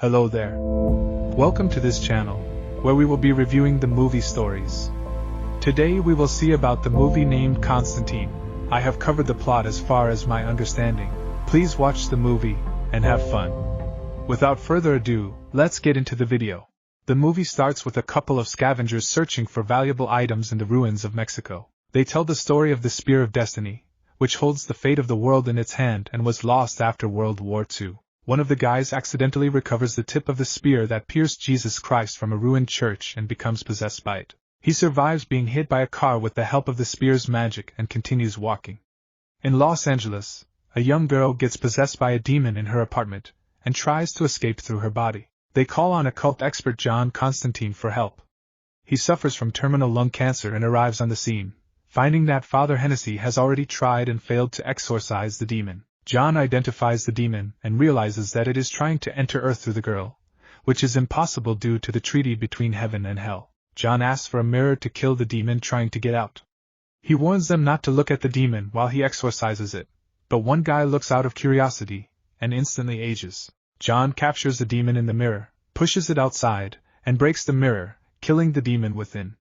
Hello there. Welcome to this channel, where we will be reviewing the movie stories. Today we will see about the movie named Constantine. I have covered the plot as far as my understanding. Please watch the movie, and have fun. Without further ado, let's get into the video. The movie starts with a couple of scavengers searching for valuable items in the ruins of Mexico. They tell the story of the Spear of Destiny, which holds the fate of the world in its hand and was lost after World War II. One of the guys accidentally recovers the tip of the spear that pierced Jesus Christ from a ruined church and becomes possessed by it. He survives being hit by a car with the help of the spear's magic and continues walking. In Los Angeles, a young girl gets possessed by a demon in her apartment and tries to escape through her body. They call on occult expert John Constantine for help. He suffers from terminal lung cancer and arrives on the scene, finding that Father Hennessy has already tried and failed to exorcise the demon. John identifies the demon and realizes that it is trying to enter Earth through the girl, which is impossible due to the treaty between heaven and hell. John asks for a mirror to kill the demon trying to get out. He warns them not to look at the demon while he exorcises it, but one guy looks out of curiosity and instantly ages. John captures the demon in the mirror, pushes it outside, and breaks the mirror, killing the demon within.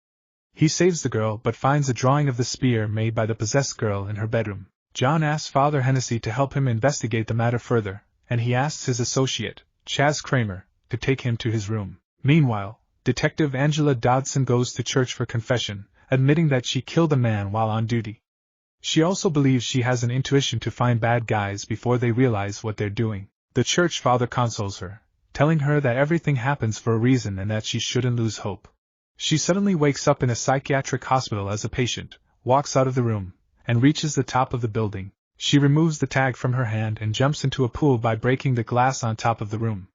He saves the girl but finds a drawing of the spear made by the possessed girl in her bedroom. John asks Father Hennessy to help him investigate the matter further, and he asks his associate, Chaz Kramer, to take him to his room. Meanwhile, Detective Angela Dodson goes to church for confession, admitting that she killed a man while on duty. She also believes she has an intuition to find bad guys before they realize what they're doing. The church father consoles her, telling her that everything happens for a reason and that she shouldn't lose hope. She suddenly wakes up in a psychiatric hospital as a patient, walks out of the room, and reaches the top of the building. She removes the tag from her hand and jumps into a pool by breaking the glass on top of the room.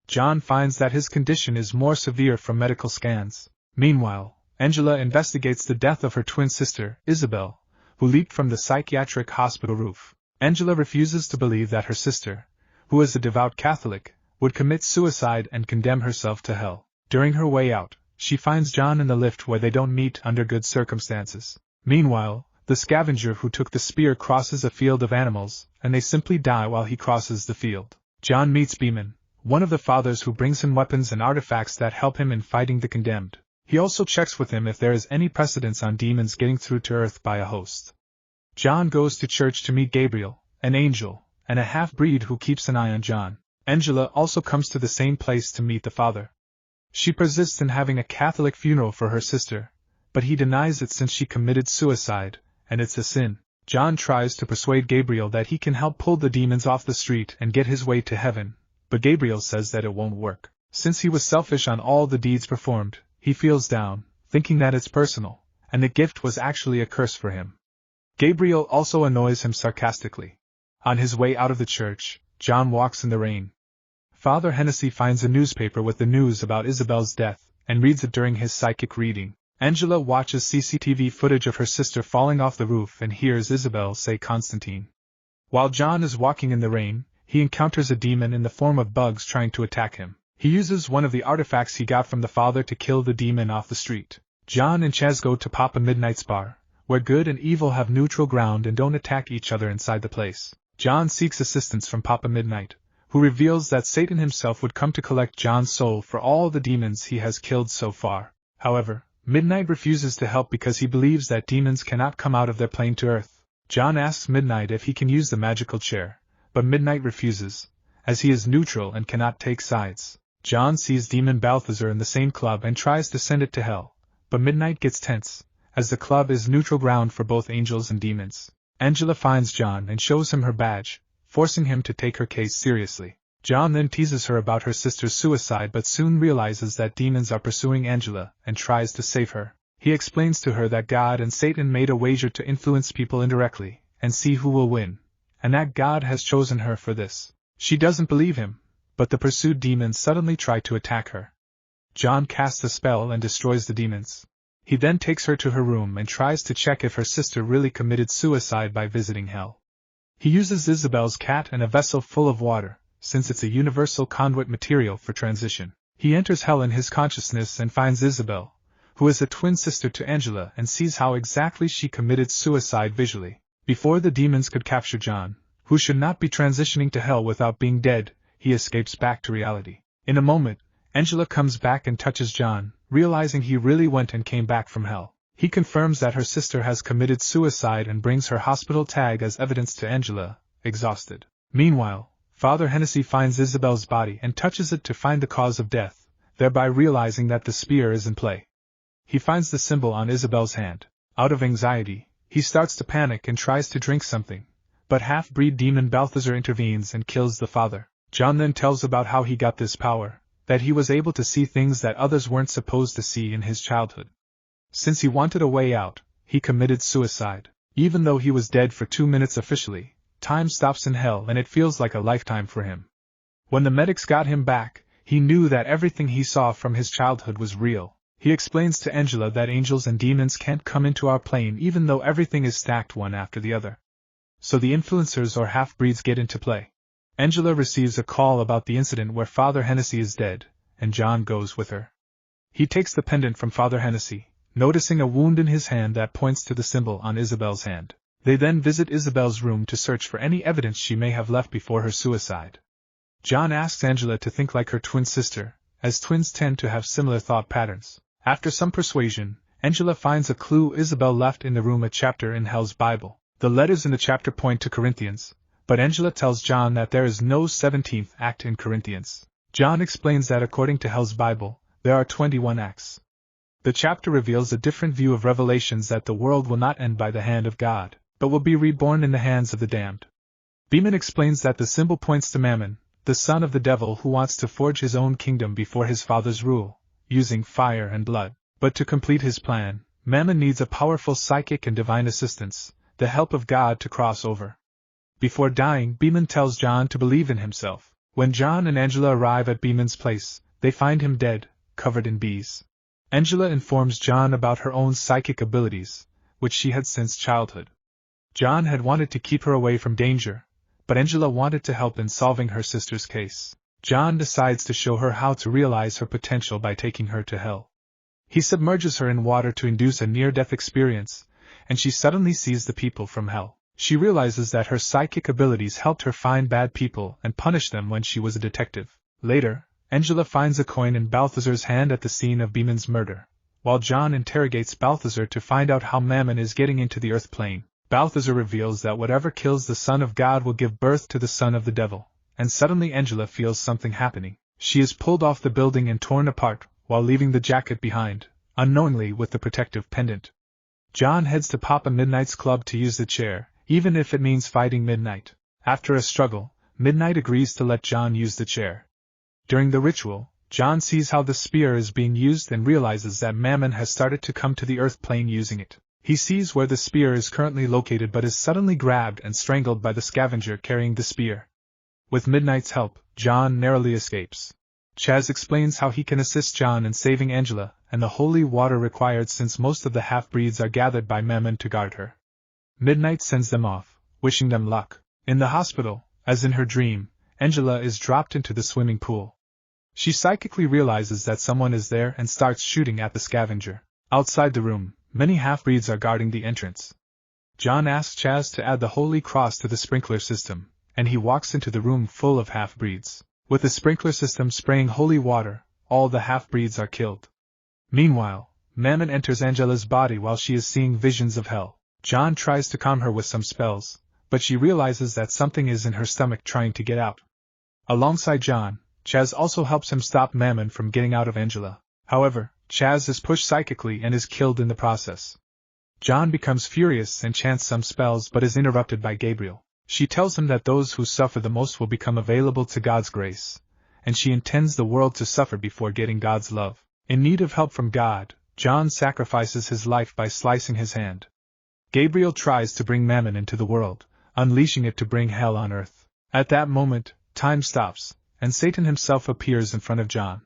John finds that his condition is more severe from medical scans. Meanwhile, Angela investigates the death of her twin sister, Isabel, who leaped from the psychiatric hospital roof. Angela refuses to believe that her sister, who is a devout Catholic, would commit suicide and condemn herself to hell. During her way out, she finds John in the lift where they don't meet under good circumstances. Meanwhile, the scavenger who took the spear crosses a field of animals, and they simply die while he crosses the field. John meets Beeman, one of the fathers who brings him weapons and artifacts that help him in fighting the condemned. He also checks with him if there is any precedence on demons getting through to Earth by a host. John goes to church to meet Gabriel, an angel, and a half-breed who keeps an eye on John. Angela also comes to the same place to meet the father. She persists in having a Catholic funeral for her sister, but he denies it since she committed suicide, and it's a sin. John tries to persuade Gabriel that he can help pull the demons off the street and get his way to heaven, but Gabriel says that it won't work. Since he was selfish on all the deeds performed, he feels down, thinking that it's personal, and the gift was actually a curse for him. Gabriel also annoys him sarcastically. On his way out of the church, John walks in the rain. Father Hennessy finds a newspaper with the news about Isabel's death, and reads it during his psychic reading. Angela watches CCTV footage of her sister falling off the roof and hears Isabel say Constantine. While John is walking in the rain, he encounters a demon in the form of bugs trying to attack him. He uses one of the artifacts he got from the father to kill the demon off the street. John and Chaz go to Papa Midnight's bar, where good and evil have neutral ground and don't attack each other inside the place. John seeks assistance from Papa Midnight, who reveals that Satan himself would come to collect John's soul for all the demons he has killed so far. However, Midnight refuses to help because he believes that demons cannot come out of their plane to Earth. John asks Midnight if he can use the magical chair, but Midnight refuses, as he is neutral and cannot take sides. John sees Demon Balthazar in the same club and tries to send it to hell, but Midnight gets tense, as the club is neutral ground for both angels and demons. Angela finds John and shows him her badge, forcing him to take her case seriously. John then teases her about her sister's suicide but soon realizes that demons are pursuing Angela and tries to save her. He explains to her that God and Satan made a wager to influence people indirectly and see who will win, and that God has chosen her for this. She doesn't believe him, but the pursued demons suddenly try to attack her. John casts a spell and destroys the demons. He then takes her to her room and tries to check if her sister really committed suicide by visiting hell. He uses Isabel's cat and a vessel full of water, since it's a universal conduit material for transition. He enters hell in his consciousness and finds Isabel, who is a twin sister to Angela, and sees how exactly she committed suicide visually. Before the demons could capture John, who should not be transitioning to hell without being dead, he escapes back to reality. In a moment, Angela comes back and touches John, realizing he really went and came back from hell. He confirms that her sister has committed suicide and brings her hospital tag as evidence to Angela, exhausted. Meanwhile, Father Hennessy finds Isabel's body and touches it to find the cause of death, thereby realizing that the spear is in play. He finds the symbol on Isabel's hand. Out of anxiety, he starts to panic and tries to drink something, but half-breed demon Balthazar intervenes and kills the father. John then tells about how he got this power, that he was able to see things that others weren't supposed to see in his childhood. Since he wanted a way out, he committed suicide. Even though he was dead for 2 minutes officially, time stops in hell and it feels like a lifetime for him. When the medics got him back, he knew that everything he saw from his childhood was real. He explains to Angela that angels and demons can't come into our plane even though everything is stacked one after the other. So the influencers or half-breeds get into play. Angela receives a call about the incident where Father Hennessy is dead, and John goes with her. He takes the pendant from Father Hennessy, noticing a wound in his hand that points to the symbol on Isabel's hand. They then visit Isabel's room to search for any evidence she may have left before her suicide. John asks Angela to think like her twin sister, as twins tend to have similar thought patterns. After some persuasion, Angela finds a clue Isabel left in the room, a chapter in Hell's Bible. The letters in the chapter point to Corinthians, but Angela tells John that there is no 17th act in Corinthians. John explains that according to Hell's Bible, there are 21 acts. The chapter reveals a different view of Revelations, that the world will not end by the hand of God, but will be reborn in the hands of the damned. Beeman explains that the symbol points to Mammon, the son of the devil who wants to forge his own kingdom before his father's rule, using fire and blood. But to complete his plan, Mammon needs a powerful psychic and divine assistance, the help of God, to cross over. Before dying, Beeman tells John to believe in himself. When John and Angela arrive at Beeman's place, they find him dead, covered in bees. Angela informs John about her own psychic abilities, which she had since childhood. John had wanted to keep her away from danger, but Angela wanted to help in solving her sister's case. John decides to show her how to realize her potential by taking her to hell. He submerges her in water to induce a near-death experience, and she suddenly sees the people from hell. She realizes that her psychic abilities helped her find bad people and punish them when she was a detective. Later, Angela finds a coin in Balthazar's hand at the scene of Beeman's murder, while John interrogates Balthazar to find out how Mammon is getting into the earth plane. Balthazar reveals that whatever kills the Son of God will give birth to the son of the devil, and suddenly Angela feels something happening. She is pulled off the building and torn apart, while leaving the jacket behind, unknowingly with the protective pendant. John heads to Papa Midnight's club to use the chair, even if it means fighting Midnight. After a struggle, Midnight agrees to let John use the chair. During the ritual, John sees how the spear is being used and realizes that Mammon has started to come to the earth plane using it. He sees where the spear is currently located but is suddenly grabbed and strangled by the scavenger carrying the spear. With Midnight's help, John narrowly escapes. Chaz explains how he can assist John in saving Angela and the holy water required, since most of the half-breeds are gathered by Mammon to guard her. Midnight sends them off, wishing them luck. In the hospital, as in her dream, Angela is dropped into the swimming pool. She psychically realizes that someone is there and starts shooting at the scavenger. Outside the room, many half-breeds are guarding the entrance. John asks Chaz to add the Holy Cross to the sprinkler system, and he walks into the room full of half-breeds. With the sprinkler system spraying holy water, all the half-breeds are killed. Meanwhile, Mammon enters Angela's body while she is seeing visions of hell. John tries to calm her with some spells, but she realizes that something is in her stomach trying to get out. Alongside John, Chaz also helps him stop Mammon from getting out of Angela. However, Chaz is pushed psychically and is killed in the process. John becomes furious and chants some spells but is interrupted by Gabriel. She tells him that those who suffer the most will become available to God's grace, and she intends the world to suffer before getting God's love. In need of help from God, John sacrifices his life by slicing his hand. Gabriel tries to bring Mammon into the world, unleashing it to bring hell on earth. At that moment, time stops, and Satan himself appears in front of John.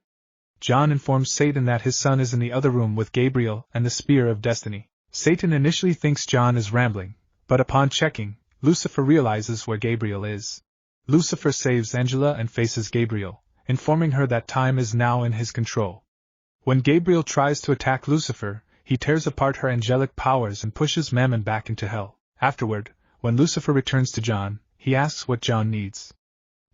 John informs Satan that his son is in the other room with Gabriel and the Spear of Destiny. Satan initially thinks John is rambling, but upon checking, Lucifer realizes where Gabriel is. Lucifer saves Angela and faces Gabriel, informing her that time is now in his control. When Gabriel tries to attack Lucifer, he tears apart her angelic powers and pushes Mammon back into hell. Afterward, when Lucifer returns to John, he asks what John needs.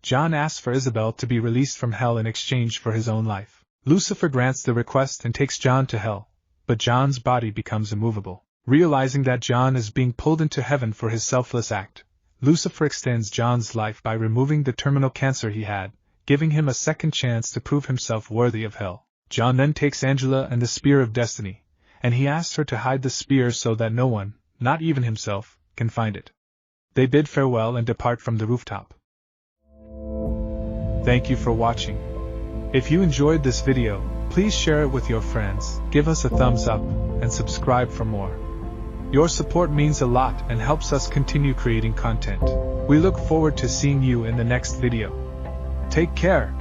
John asks for Isabel to be released from hell in exchange for his own life. Lucifer grants the request and takes John to hell, but John's body becomes immovable. Realizing that John is being pulled into heaven for his selfless act, Lucifer extends John's life by removing the terminal cancer he had, giving him a second chance to prove himself worthy of hell. John then takes Angela and the Spear of Destiny, and he asks her to hide the spear so that no one, not even himself, can find it. They bid farewell and depart from the rooftop. Thank you for watching. If you enjoyed this video, please share it with your friends, give us a thumbs up, and subscribe for more. Your support means a lot and helps us continue creating content. We look forward to seeing you in the next video. Take care.